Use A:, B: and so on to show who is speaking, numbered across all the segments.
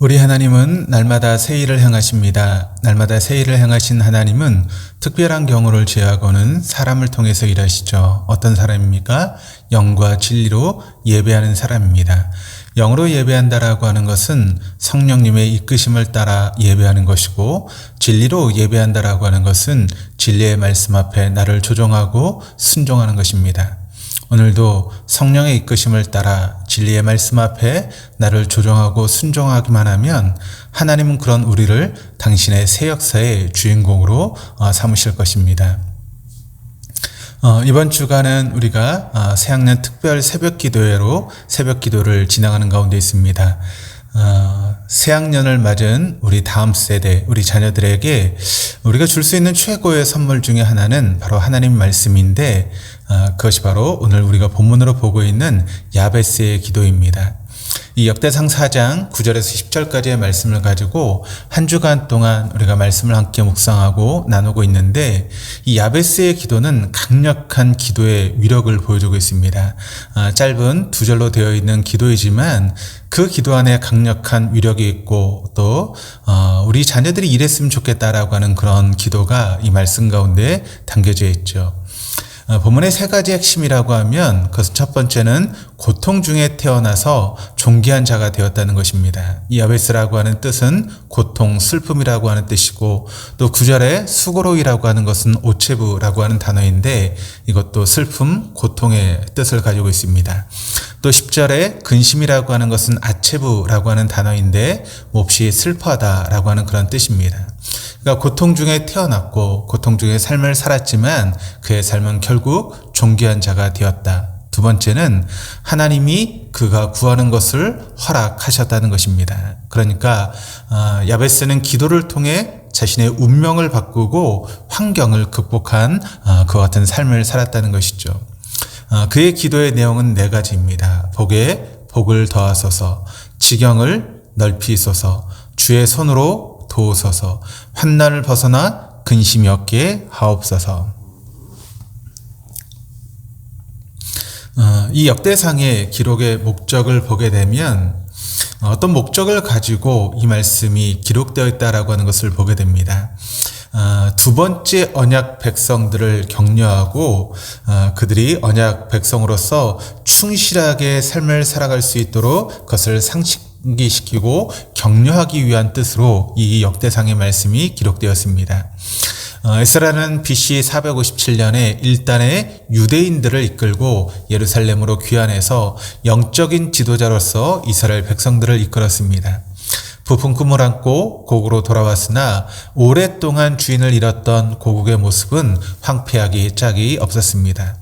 A: 우리 하나님은 날마다 새 일을 행하십니다. 날마다 새 일을 행하신 하나님은 특별한 경우를 제하고는 사람을 통해서 일하시죠. 어떤 사람입니까? 영과 진리로 예배하는 사람입니다. 영으로 예배한다라고 하는 것은 성령님의 이끄심을 따라 예배하는 것이고, 진리로 예배한다라고 하는 것은 진리의 말씀 앞에 나를 조종하고 순종하는 것입니다. 오늘도 성령의 이끄심을 따라 진리의 말씀 앞에 나를 조종하고 순종하기만 하면 하나님은 그런 우리를 당신의 새 역사의 주인공으로 삼으실 것입니다. 이번 주간은 우리가 새학년 특별 새벽 기도회로 새벽 기도를 지나가는 가운데 있습니다. 새학년을 맞은 우리 다음 세대, 우리 자녀들에게 우리가 줄 수 있는 최고의 선물 중에 하나는 바로 하나님 말씀인데, 그것이 바로 오늘 우리가 본문으로 보고 있는 야베스의 기도입니다. 이 역대상 4장 9절에서 10절까지의 말씀을 가지고 한 주간 동안 우리가 말씀을 함께 묵상하고 나누고 있는데, 이 야베스의 기도는 강력한 기도의 위력을 보여주고 있습니다. 짧은 두 절로 되어 있는 기도이지만 그 기도 안에 강력한 위력이 있고, 또 우리 자녀들이 이랬으면 좋겠다라고 하는 그런 기도가 이 말씀 가운데 담겨져 있죠. 본문의 세 가지 핵심이라고 하면, 그것은 첫 번째는 고통 중에 태어나서 존귀한 자가 되었다는 것입니다. 이 야베스라고 하는 뜻은 고통, 슬픔이라고 하는 뜻이고, 또 9절에 수고로이라고 하는 것은 오체부라고 하는 단어인데, 이것도 슬픔, 고통의 뜻을 가지고 있습니다. 또 10절에 근심이라고 하는 것은 아체부라고 하는 단어인데, 몹시 슬퍼하다라고 하는 그런 뜻입니다. 그러니까 고통 중에 태어났고 고통 중에 삶을 살았지만 그의 삶은 결국 존귀한 자가 되었다. 두 번째는 하나님이 그가 구하는 것을 허락하셨다는 것입니다. 그러니까 야베스는 기도를 통해 자신의 운명을 바꾸고 환경을 극복한 그와 같은 삶을 살았다는 것이죠. 그의 기도의 내용은 네 가지입니다. 복에 복을 더하소서, 지경을 넓히소서, 주의 손으로 도우소서, 환난을 벗어나 근심이 없게 하옵소서. 이 역대상의 기록의 목적을 보게 되면 어떤 목적을 가지고 이 말씀이 기록되어 있다라고 하는 것을 보게 됩니다. 두 번째 언약 백성들을 격려하고 그들이 언약 백성으로서 충실하게 삶을 살아갈 수 있도록 그것을 상기시키고 격려하기 위한 뜻으로 이 역대상의 말씀이 기록되었습니다. 에스라는 BC 457년에 일단의 유대인들을 이끌고 예루살렘으로 귀환해서 영적인 지도자로서 이스라엘 백성들을 이끌었습니다. 부푼 꿈을 안고 고국으로 돌아왔으나 오랫동안 주인을 잃었던 고국의 모습은 황폐하기 짝이 없었습니다.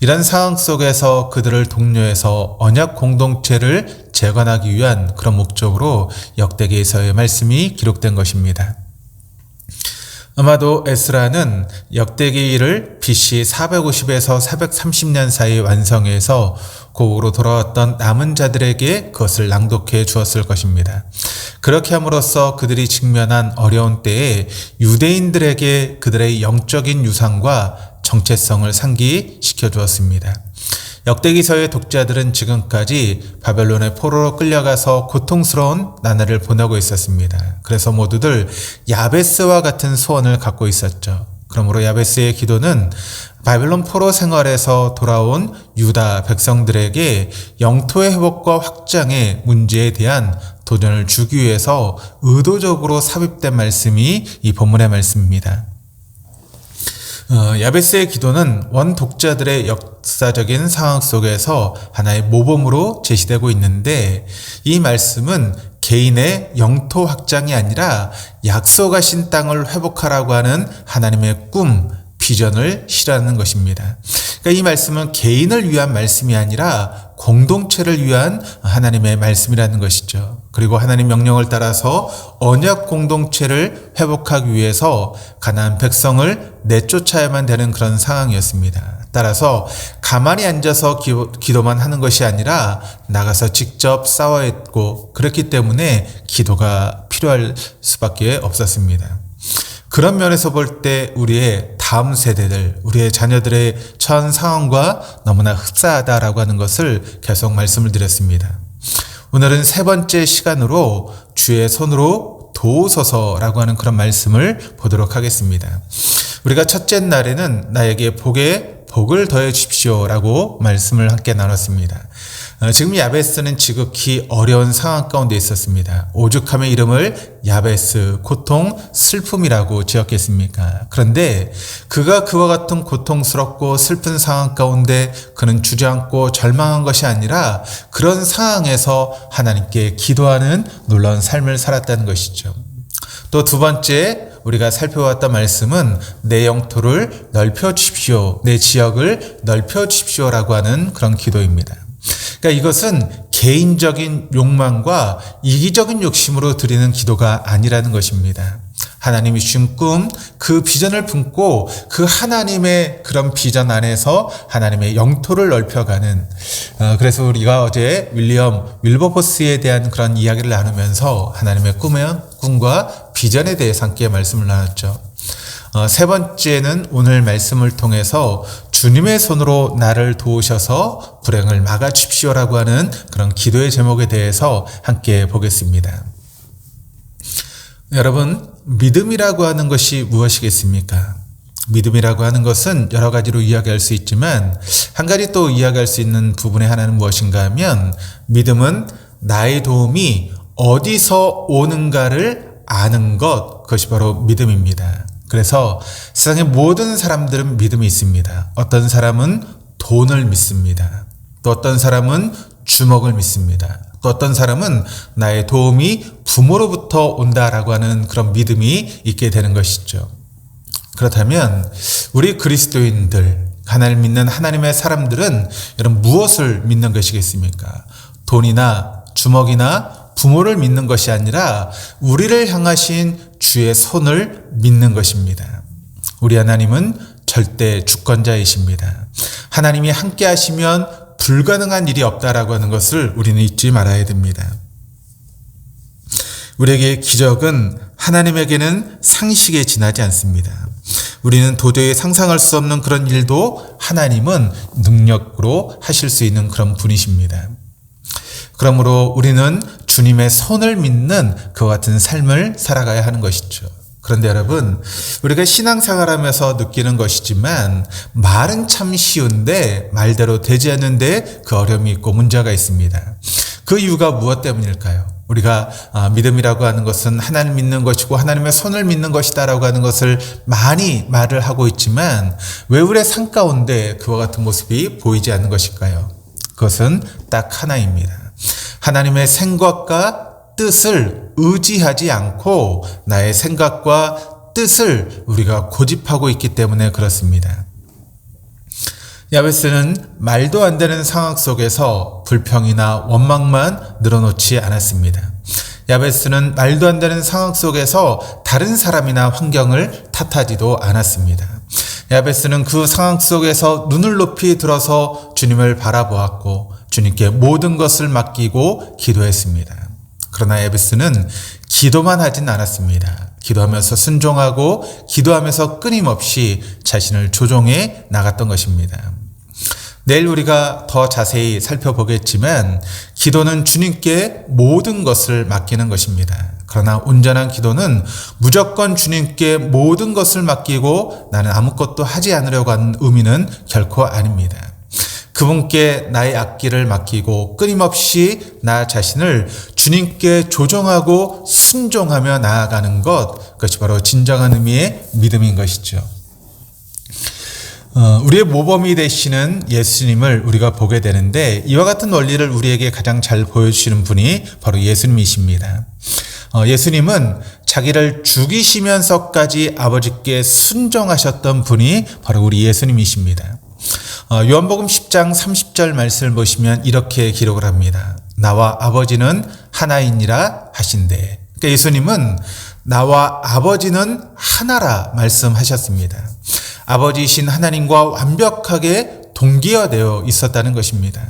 A: 이런 상황 속에서 그들을 독려해서 언약 공동체를 재건하기 위한 그런 목적으로 역대기에서의 말씀이 기록된 것입니다. 아마도 에스라는 역대기를 BC 450에서 430년 사이 완성해서 고국으로 돌아왔던 남은 자들에게 그것을 낭독해 주었을 것입니다. 그렇게 함으로써 그들이 직면한 어려운 때에 유대인들에게 그들의 영적인 유산과 정체성을 상기시켜 주었습니다. 역대기서의 독자들은 지금까지 바벨론의 포로로 끌려가서 고통스러운 나날을 보내고 있었습니다. 그래서 모두들 야베스와 같은 소원을 갖고 있었죠. 그러므로 야베스의 기도는 바벨론 포로 생활에서 돌아온 유다 백성들에게 영토의 회복과 확장의 문제에 대한 도전을 주기 위해서 의도적으로 삽입된 말씀이 이 본문의 말씀입니다. 야베스의 기도는 원 독자들의 역사적인 상황 속에서 하나의 모범으로 제시되고 있는데, 이 말씀은 개인의 영토 확장이 아니라 약속하신 땅을 회복하라고 하는 하나님의 꿈, 비전을 실현하는 것입니다. 그러니까 이 말씀은 개인을 위한 말씀이 아니라 공동체를 위한 하나님의 말씀이라는 것이죠. 그리고 하나님 명령을 따라서 언약 공동체를 회복하기 위해서 가나안 백성을 내쫓아야만 되는 그런 상황이었습니다. 따라서 가만히 앉아서 기도만 하는 것이 아니라 나가서 직접 싸워야 했고, 그렇기 때문에 기도가 필요할 수밖에 없었습니다. 그런 면에서 볼 때 우리의 다음 세대들, 우리의 자녀들의 처한 상황과 너무나 흡사하다라고 하는 것을 계속 말씀을 드렸습니다. 오늘은 세 번째 시간으로 주의 손으로 도우소서라고 하는 그런 말씀을 보도록 하겠습니다. 우리가 첫째 날에는 나에게 복을 더해 주십시오라고 말씀을 함께 나눴습니다. 지금 야베스는 지극히 어려운 상황 가운데 있었습니다. 오죽하면 이름을 야베스, 고통, 슬픔이라고 지었겠습니까? 그런데 그가 그와 같은 고통스럽고 슬픈 상황 가운데 그는 주저앉고 절망한 것이 아니라 그런 상황에서 하나님께 기도하는 놀라운 삶을 살았다는 것이죠. 또 두 번째 우리가 살펴봤던 말씀은 내 영토를 넓혀 주십시오. 내 지역을 넓혀 주십시오라고 하는 그런 기도입니다. 그러니까 이것은 개인적인 욕망과 이기적인 욕심으로 드리는 기도가 아니라는 것입니다. 하나님이 주신 꿈, 그 비전을 품고 그 하나님의 그런 비전 안에서 하나님의 영토를 넓혀가는, 그래서 우리가 어제 윌리엄 윌버포스에 대한 그런 이야기를 나누면서 하나님의 꿈과 비전에 대해서 함께 말씀을 나눴죠. 세 번째는 오늘 말씀을 통해서 주님의 손으로 나를 도우셔서 불행을 막아 주십시오라고 하는 그런 기도의 제목에 대해서 함께 보겠습니다. 여러분, 믿음이라고 하는 것이 무엇이겠습니까? 믿음이라고 하는 것은 여러 가지로 이야기할 수 있지만 한 가지 또 이야기할 수 있는 부분의 하나는 무엇인가 하면 믿음은 나의 도움이 어디서 오는가를 아는 것, 그것이 바로 믿음입니다. 그래서 세상의 모든 사람들은 믿음이 있습니다. 어떤 사람은 돈을 믿습니다. 또 어떤 사람은 주먹을 믿습니다. 또 어떤 사람은 나의 도움이 부모로부터 온다라고 하는 그런 믿음이 있게 되는 것이죠. 그렇다면 우리 그리스도인들, 하나님 믿는 하나님의 사람들은 여러분 무엇을 믿는 것이겠습니까? 돈이나 주먹이나 부모를 믿는 것이 아니라 우리를 향하신 주의 손을 믿는 것입니다. 우리 하나님은 절대 주권자이십니다. 하나님이 함께 하시면 불가능한 일이 없다라고 하는 것을 우리는 잊지 말아야 됩니다. 우리에게 기적은 하나님에게는 상식에 지나지 않습니다. 우리는 도저히 상상할 수 없는 그런 일도 하나님은 능력으로 하실 수 있는 그런 분이십니다. 그러므로 우리는 주님의 손을 믿는 그와 같은 삶을 살아가야 하는 것이죠. 그런데 여러분, 우리가 신앙생활하면서 느끼는 것이지만 말은 참 쉬운데 말대로 되지 않는데 그 어려움이 있고 문제가 있습니다. 그 이유가 무엇 때문일까요? 우리가 믿음이라고 하는 것은 하나님 믿는 것이고 하나님의 손을 믿는 것이다라고 하는 것을 많이 말을 하고 있지만 왜 우리의 삶 가운데 그와 같은 모습이 보이지 않는 것일까요? 그것은 딱 하나입니다. 하나님의 생각과 뜻을 의지하지 않고 나의 생각과 뜻을 우리가 고집하고 있기 때문에 그렇습니다. 야베스는 말도 안 되는 상황 속에서 불평이나 원망만 늘어놓지 않았습니다. 야베스는 말도 안 되는 상황 속에서 다른 사람이나 환경을 탓하지도 않았습니다. 야베스는 그 상황 속에서 눈을 높이 들어서 주님을 바라보았고 주님께 모든 것을 맡기고 기도했습니다. 그러나 야베스는 기도만 하진 않았습니다. 기도하면서 순종하고 기도하면서 끊임없이 자신을 조종해 나갔던 것입니다. 내일 우리가 더 자세히 살펴보겠지만 기도는 주님께 모든 것을 맡기는 것입니다. 그러나 온전한 기도는 무조건 주님께 모든 것을 맡기고 나는 아무것도 하지 않으려고 하는 의미는 결코 아닙니다. 그분께 나의 앞길을 맡기고 끊임없이 나 자신을 주님께 조정하고 순종하며 나아가는 것, 그것이 바로 진정한 의미의 믿음인 것이죠. 우리의 모범이 되시는 예수님을 우리가 보게 되는데 이와 같은 원리를 우리에게 가장 잘 보여주시는 분이 바로 예수님이십니다. 예수님은 자기를 죽이시면서까지 아버지께 순종하셨던 분이 바로 우리 예수님이십니다. 요한복음 10장 30절 말씀을 보시면 이렇게 기록을 합니다. 나와 아버지는 하나이니라 하신대. 그러니까 예수님은 나와 아버지는 하나라 말씀하셨습니다. 아버지이신 하나님과 완벽하게 동기화되어 있었다는 것입니다.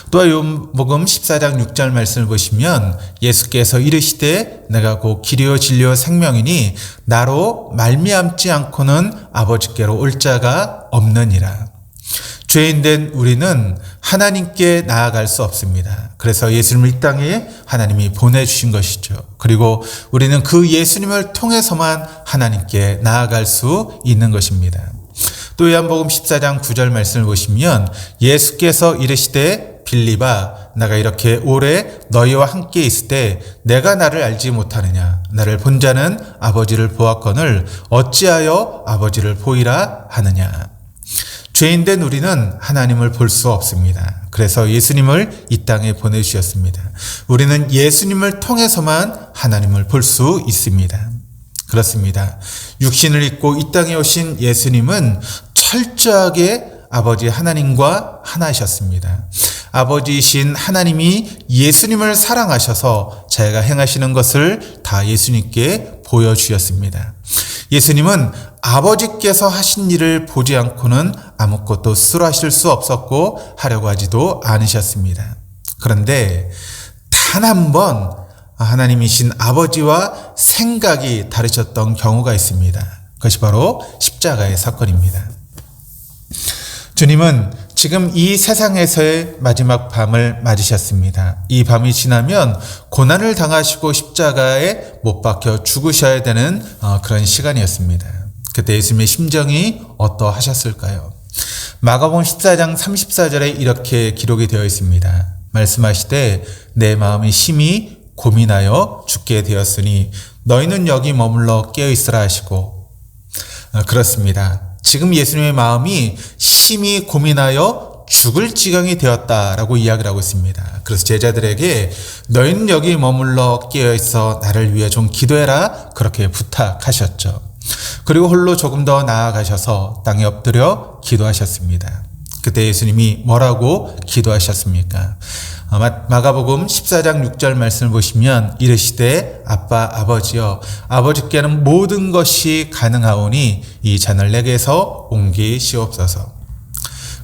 A: 또한 요한복음 14장 6절 말씀을 보시면 예수께서 이르시되 내가 곧 길이요 진리요 생명이니 나로 말미암지 않고는 아버지께로 올 자가 없느니라. 죄인된 우리는 하나님께 나아갈 수 없습니다. 그래서 예수님을 이 땅에 하나님이 보내주신 것이죠. 그리고 우리는 그 예수님을 통해서만 하나님께 나아갈 수 있는 것입니다. 또 요한복음 14장 9절 말씀을 보시면 예수께서 이르시되 빌립아 내가 이렇게 오래 너희와 함께 있을 때 내가 나를 알지 못하느냐 나를 본 자는 아버지를 보았거늘 어찌하여 아버지를 보이라 하느냐. 죄인된 우리는 하나님을 볼 수 없습니다. 그래서 예수님을 이 땅에 보내주셨습니다. 우리는 예수님을 통해서만 하나님을 볼 수 있습니다. 그렇습니다. 육신을 입고 이 땅에 오신 예수님은 철저하게 아버지 하나님과 하나이셨습니다. 아버지이신 하나님이 예수님을 사랑하셔서 자기가 행하시는 것을 다 예수님께 보여주셨습니다. 예수님은 아버지께서 하신 일을 보지 않고는 아무것도 스스로 하실 수 없었고 하려고 하지도 않으셨습니다. 그런데 단 한 번 하나님이신 아버지와 생각이 다르셨던 경우가 있습니다. 그것이 바로 십자가의 사건입니다. 주님은 지금 이 세상에서의 마지막 밤을 맞으셨습니다. 이 밤이 지나면 고난을 당하시고 십자가에 못 박혀 죽으셔야 되는 그런 시간이었습니다. 그때 예수님의 심정이 어떠하셨을까요? 마가복음 14장 34절에 이렇게 기록이 되어 있습니다. 말씀하시되 내 마음이 심히 고민하여 죽게 되었으니 너희는 여기 머물러 깨어있으라 하시고 그렇습니다. 지금 예수님의 마음이 심히 고민하여 죽을 지경이 되었다라고 이야기를 하고 있습니다. 그래서 제자들에게 너희는 여기 머물러 깨어있어 나를 위해 좀 기도해라 그렇게 부탁하셨죠. 그리고 홀로 조금 더 나아가셔서 땅에 엎드려 기도하셨습니다. 그때 예수님이 뭐라고 기도하셨습니까? 마가복음 14장 6절 말씀을 보시면 이르시되 아빠 아버지여 아버지께는 모든 것이 가능하오니 이 잔을 내게서 옮기시옵소서.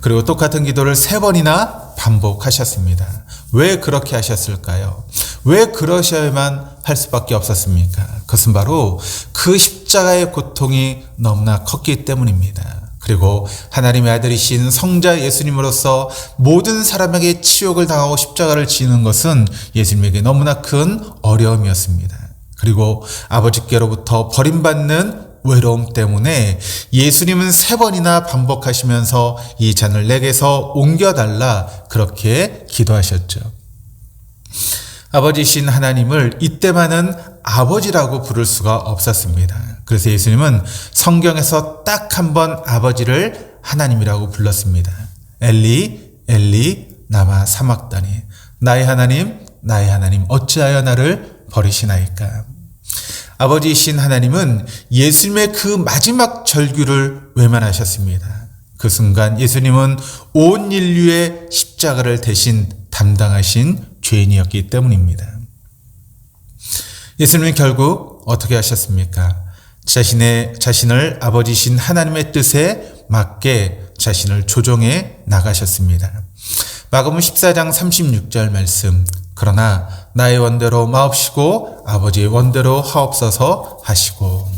A: 그리고 똑같은 기도를 3번이나 반복하셨습니다. 왜 그렇게 하셨을까요? 왜 그러셔야만 할 수밖에 없었습니까? 그것은 바로 그 십자가의 고통이 너무나 컸기 때문입니다. 그리고 하나님의 아들이신 성자 예수님으로서 모든 사람에게 치욕을 당하고 십자가를 지는 것은 예수님에게 너무나 큰 어려움이었습니다. 그리고 아버지께로부터 버림받는 외로움 때문에 예수님은 3번이나 반복하시면서 이 잔을 내게서 옮겨달라 그렇게 기도하셨죠. 아버지신 하나님을 이때만은 아버지라고 부를 수가 없었습니다. 그래서 예수님은 성경에서 딱 한 번 아버지를 하나님이라고 불렀습니다. 엘리 엘리 나마 사막다니 나의 하나님 어찌하여 나를 버리시나이까. 아버지이신 하나님은 예수님의 그 마지막 절규를 외면하셨습니다. 그 순간 예수님은 온 인류의 십자가를 대신 담당하신 죄인이었기 때문입니다. 예수님은 결국 어떻게 하셨습니까? 자신을 아버지신 하나님의 뜻에 맞게 자신을 조정해 나가셨습니다. 마가복음 14장 36절 말씀 그러나 나의 원대로 마옵시고 아버지의 원대로 하옵소서 하시고.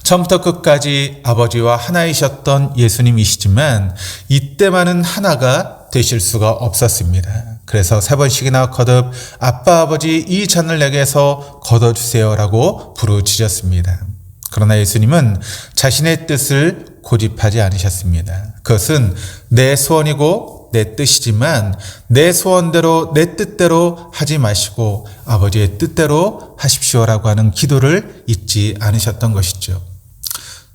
A: 처음부터 끝까지 아버지와 하나이셨던 예수님이시지만 이때만은 하나가 되실 수가 없었습니다. 그래서 3번씩이나 거듭 아빠 아버지 이 잔을 내게서 걷어주세요라고 부르짖었습니다. 그러나 예수님은 자신의 뜻을 고집하지 않으셨습니다. 그것은 내 소원이고 내 뜻이지만 내 소원대로 내 뜻대로 하지 마시고 아버지의 뜻대로 하십시오라고 하는 기도를 잊지 않으셨던 것이죠.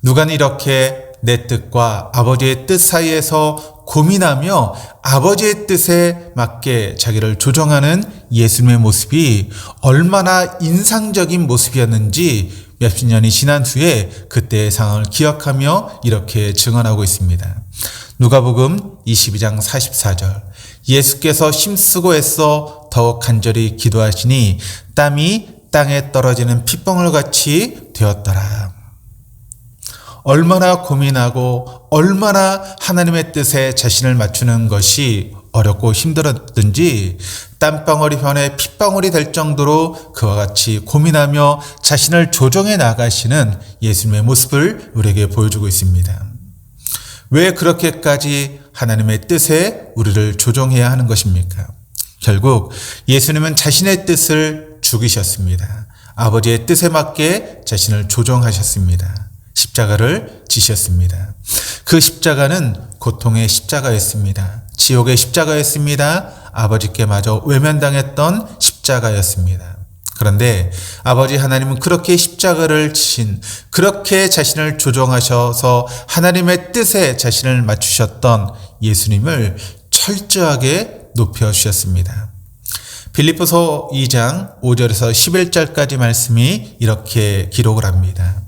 A: 누가는 이렇게 내 뜻과 아버지의 뜻 사이에서 고민하며 아버지의 뜻에 맞게 자기를 조정하는 예수님의 모습이 얼마나 인상적인 모습이었는지 몇십 년이 지난 후에 그때의 상황을 기억하며 이렇게 증언하고 있습니다. 누가복음 22장 44절 예수께서 힘쓰고 애써 더욱 간절히 기도하시니 땀이 땅에 떨어지는 핏방울 같이 되었더라. 얼마나 고민하고 얼마나 하나님의 뜻에 자신을 맞추는 것이 어렵고 힘들었든지 땀방울이 변해 핏방울이 될 정도로 그와 같이 고민하며 자신을 조정해 나가시는 예수님의 모습을 우리에게 보여주고 있습니다. 왜 그렇게까지 하나님의 뜻에 우리를 조종해야 하는 것입니까? 결국 예수님은 자신의 뜻을 죽이셨습니다. 아버지의 뜻에 맞게 자신을 조종하셨습니다. 십자가를 지셨습니다. 그 십자가는 고통의 십자가였습니다. 지옥의 십자가였습니다. 아버지께 마저 외면당했던 십자가였습니다. 그런데 아버지 하나님은 그렇게 십자가를 지신, 그렇게 자신을 조종하셔서 하나님의 뜻에 자신을 맞추셨던 예수님을 철저하게 높여주셨습니다. 빌립보서 2장 5절에서 11절까지 말씀이 이렇게 기록을 합니다.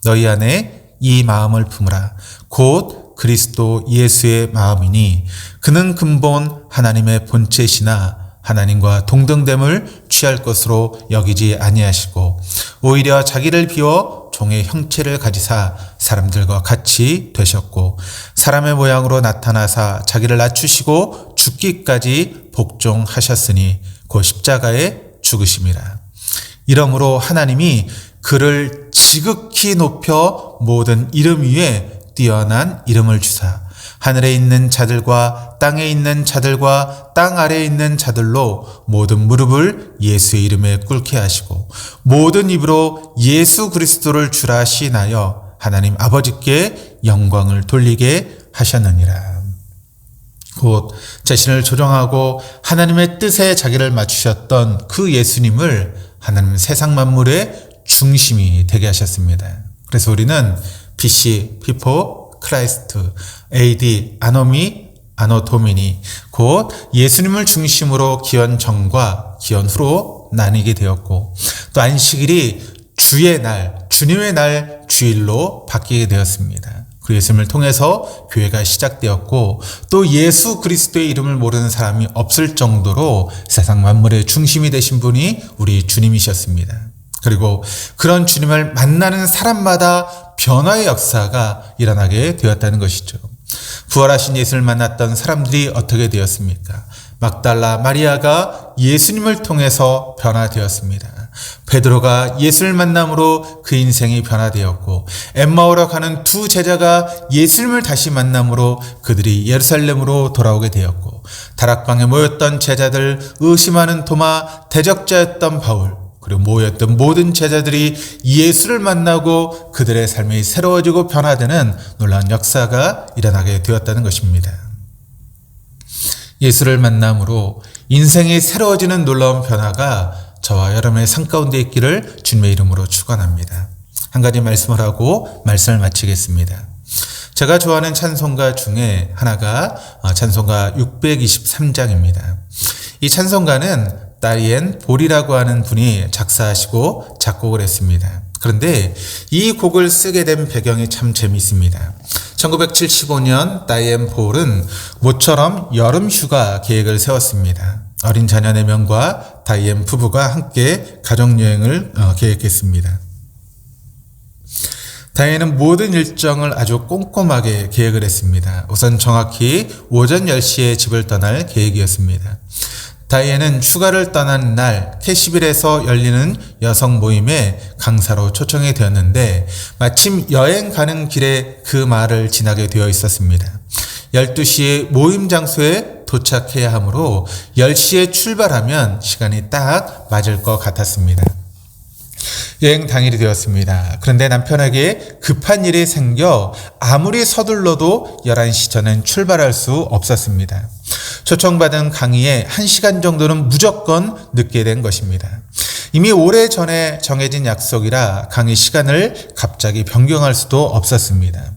A: 너희 안에 이 마음을 품으라. 곧 그리스도 예수의 마음이니 그는 근본 하나님의 본체시나 하나님과 동등됨을 취할 것으로 여기지 아니하시고 오히려 자기를 비워 종의 형체를 가지사 사람들과 같이 되셨고 사람의 모양으로 나타나사 자기를 낮추시고 죽기까지 복종하셨으니 곧 십자가에 죽으심이라. 이러므로 하나님이 그를 지극히 높여 모든 이름 위에 뛰어난 이름을 주사 하늘에 있는 자들과 땅에 있는 자들과 땅 아래에 있는 자들로 모든 무릎을 예수의 이름에 꿇게 하시고 모든 입으로 예수 그리스도를 주라 시인하여 하나님 아버지께 영광을 돌리게 하셨느니라. 곧 자신을 조종하고 하나님의 뜻에 자기를 맞추셨던 그 예수님을 하나님 세상 만물의 중심이 되게 하셨습니다. 그래서 우리는 BC, Before Christ, AD, 아노 도미니, 곧 예수님을 중심으로 기원 전과 기원 후로 나뉘게 되었고 또 안식일이 주의 날, 주님의 날 주일로 바뀌게 되었습니다. 그 예수님을 통해서 교회가 시작되었고 또 예수 그리스도의 이름을 모르는 사람이 없을 정도로 세상 만물의 중심이 되신 분이 우리 주님이셨습니다. 그리고 그런 주님을 만나는 사람마다 변화의 역사가 일어나게 되었다는 것이죠. 부활하신 예수를 만났던 사람들이 어떻게 되었습니까? 막달라 마리아가 예수님을 통해서 변화되었습니다. 베드로가 예수를 만남으로 그 인생이 변화되었고 엠마오로 가는 두 제자가 예수님을 다시 만남으로 그들이 예루살렘으로 돌아오게 되었고 다락방에 모였던 제자들, 의심하는 도마, 대적자였던 바울, 그리고 모였던 모든 제자들이 예수를 만나고 그들의 삶이 새로워지고 변화되는 놀라운 역사가 일어나게 되었다는 것입니다. 예수를 만남으로 인생이 새로워지는 놀라운 변화가 저와 여러분의 삶 가운데 있기를 주님의 이름으로 축원합니다. 한 가지 말씀을 하고 말씀을 마치겠습니다. 제가 좋아하는 찬송가 중에 하나가 찬송가 623장입니다. 이 찬송가는 다이앤 볼이라고 하는 분이 작사하시고 작곡을 했습니다. 그런데 이 곡을 쓰게 된 배경이 참 재미있습니다. 1975년 다이앤 볼은 모처럼 여름 휴가 계획을 세웠습니다. 어린 자녀 4명과 다이앤 부부가 함께 가족여행을 계획했습니다. 다이앤은 모든 일정을 아주 꼼꼼하게 계획을 했습니다. 우선 정확히 오전 10시에 집을 떠날 계획이었습니다. 다이앤은 휴가를 떠난 날 캐시빌에서 열리는 여성 모임에 강사로 초청이 되었는데 마침 여행 가는 길에 그 말을 지나게 되어 있었습니다. 12시에 모임 장소에 도착해야 하므로 10시에 출발하면 시간이 딱 맞을 것 같았습니다. 여행 당일이 되었습니다. 그런데 남편에게 급한 일이 생겨 아무리 서둘러도 11시 전엔 출발할 수 없었습니다. 초청받은 강의에 1시간 정도는 무조건 늦게 된 것입니다. 이미 오래전에 정해진 약속이라 강의 시간을 갑자기 변경할 수도 없었습니다.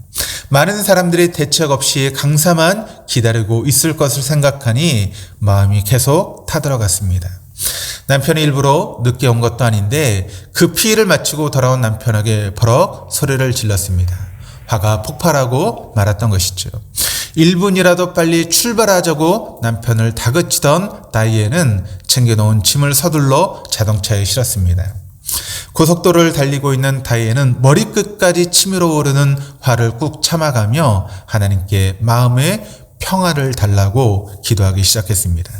A: 많은 사람들이 대책 없이 강사만 기다리고 있을 것을 생각하니 마음이 계속 타들어갔습니다. 남편이 일부러 늦게 온 것도 아닌데 급히 일을 마치고 돌아온 남편에게 버럭 소리를 질렀습니다. 화가 폭발하고 말았던 것이죠. 1분이라도 빨리 출발하자고 남편을 다그치던 다이앤은 챙겨놓은 짐을 서둘러 자동차에 실었습니다. 고속도로를 달리고 있는 다이앤은 머리끝까지 치밀어 오르는 화를 꾹 참아가며 하나님께 마음의 평화를 달라고 기도하기 시작했습니다.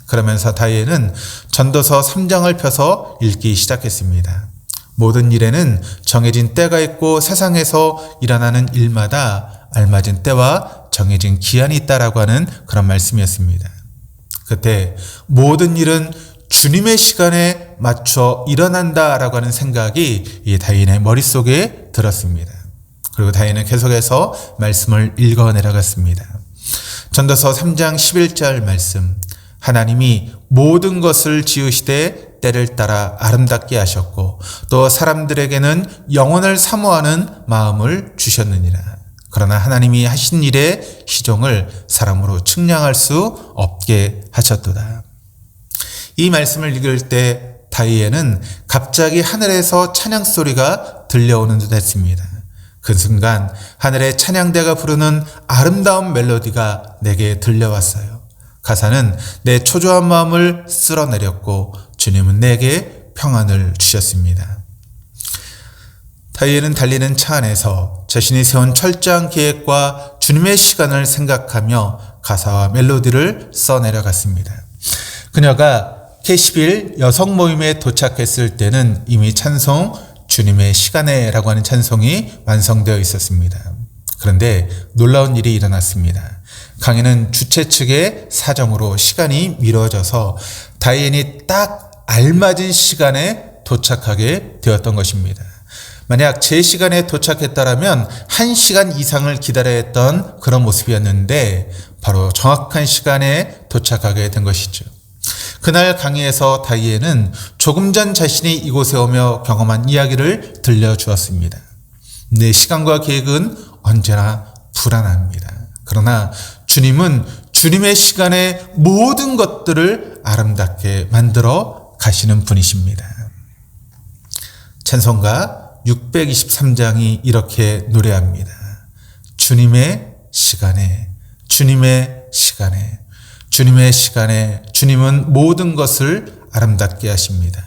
A: 그러면서 다이앤은 전도서 3장을 펴서 읽기 시작했습니다. 모든 일에는 정해진 때가 있고 세상에서 일어나는 일마다 알맞은 때와 정해진 기한이 있다라고 하는 그런 말씀이었습니다. 그때 모든 일은 주님의 시간에 맞춰 일어난다라고 하는 생각이 이 다윗의 머릿속에 들었습니다. 그리고 다윗은 계속해서 말씀을 읽어 내려갔습니다. 전도서 3장 11절 말씀, 하나님이 모든 것을 지으시되 때를 따라 아름답게 하셨고 또 사람들에게는 영원을 사모하는 마음을 주셨느니라. 그러나 하나님이 하신 일의 시종을 사람으로 측량할 수 없게 하셨도다. 이 말씀을 읽을 때 다윗에는 갑자기 하늘에서 찬양 소리가 들려오는 듯 했습니다. 그 순간 하늘의 찬양대가 부르는 아름다운 멜로디가 내게 들려왔어요. 가사는 내 초조한 마음을 쓸어내렸고 주님은 내게 평안을 주셨습니다. 다윗은 달리는 차 안에서 자신이 세운 철저한 계획과 주님의 시간을 생각하며 가사와 멜로디를 써내려갔습니다. 그녀가 K11 여성 모임에 도착했을 때는 이미 찬송 주님의 시간에 라고 하는 찬송이 완성되어 있었습니다. 그런데 놀라운 일이 일어났습니다. 강의는 주최 측의 사정으로 시간이 미뤄져서 다이앤이 딱 알맞은 시간에 도착하게 되었던 것입니다. 만약 제 시간에 도착했다라면 1시간 이상을 기다려야 했던 그런 모습이었는데 바로 정확한 시간에 도착하게 된 것이죠. 그날 강의에서 다이앤은 조금 전 자신이 이곳에 오며 경험한 이야기를 들려주었습니다. 내 시간과 계획은 언제나 불안합니다. 그러나 주님은 주님의 시간에 모든 것들을 아름답게 만들어 가시는 분이십니다. 찬송가 623장이 이렇게 노래합니다. 주님의 시간에, 주님의 시간에, 주님의 시간에 주님은 모든 것을 아름답게 하십니다.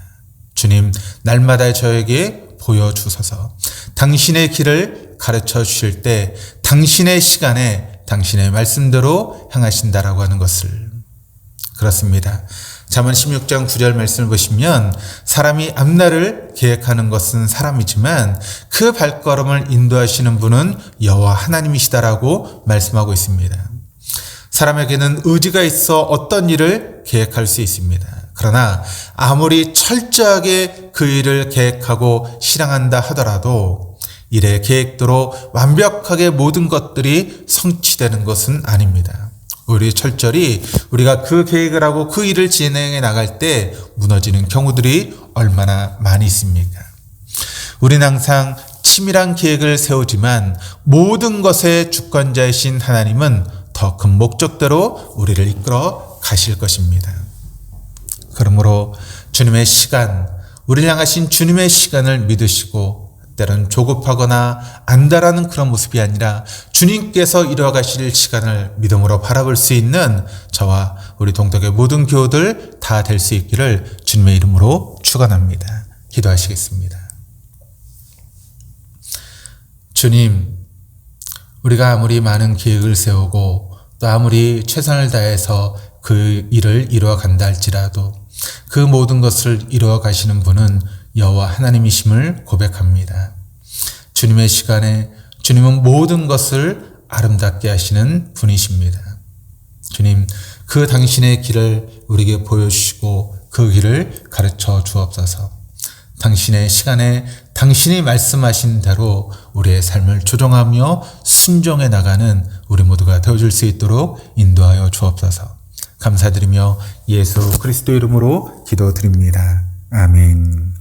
A: 주님, 날마다 저에게 보여주소서. 당신의 길을 가르쳐 주실 때 당신의 시간에 당신의 말씀대로 향하신다라고 하는 것을. 그렇습니다. 잠언 16장 9절 말씀을 보시면 사람이 앞날을 계획하는 것은 사람이지만 그 발걸음을 인도하시는 분은 여호와 하나님이시다라고 말씀하고 있습니다. 사람에게는 의지가 있어 어떤 일을 계획할 수 있습니다. 그러나 아무리 철저하게 그 일을 계획하고 실행한다 하더라도 일의 계획대로 완벽하게 모든 것들이 성취되는 것은 아닙니다. 우리 철저히 우리가 그 계획을 하고 그 일을 진행해 나갈 때 무너지는 경우들이 얼마나 많이 있습니까? 우리는 항상 치밀한 계획을 세우지만 모든 것의 주권자이신 하나님은 더 큰 목적대로 우리를 이끌어 가실 것입니다. 그러므로 주님의 시간, 우리를 향하신 주님의 시간을 믿으시고 때론 조급하거나 안달하는 그런 모습이 아니라 주님께서 이루어가실 시간을 믿음으로 바라볼 수 있는 저와 우리 동덕의 모든 교우들 다 될 수 있기를 주님의 이름으로 축원합니다. 기도하시겠습니다. 주님, 우리가 아무리 많은 계획을 세우고 또 아무리 최선을 다해서 그 일을 이루어 간다 할지라도 그 모든 것을 이루어 가시는 분은 여호와 하나님이심을 고백합니다. 주님의 시간에 주님은 모든 것을 아름답게 하시는 분이십니다. 주님, 그 당신의 길을 우리에게 보여주시고 그 길을 가르쳐 주옵소서. 당신의 시간에 당신이 말씀하신 대로 우리의 삶을 조정하며 순종해 나가는 우리 모두가 되어줄 수 있도록 인도하여 주옵소서. 감사드리며 예수 그리스도 이름으로 기도드립니다. 아멘.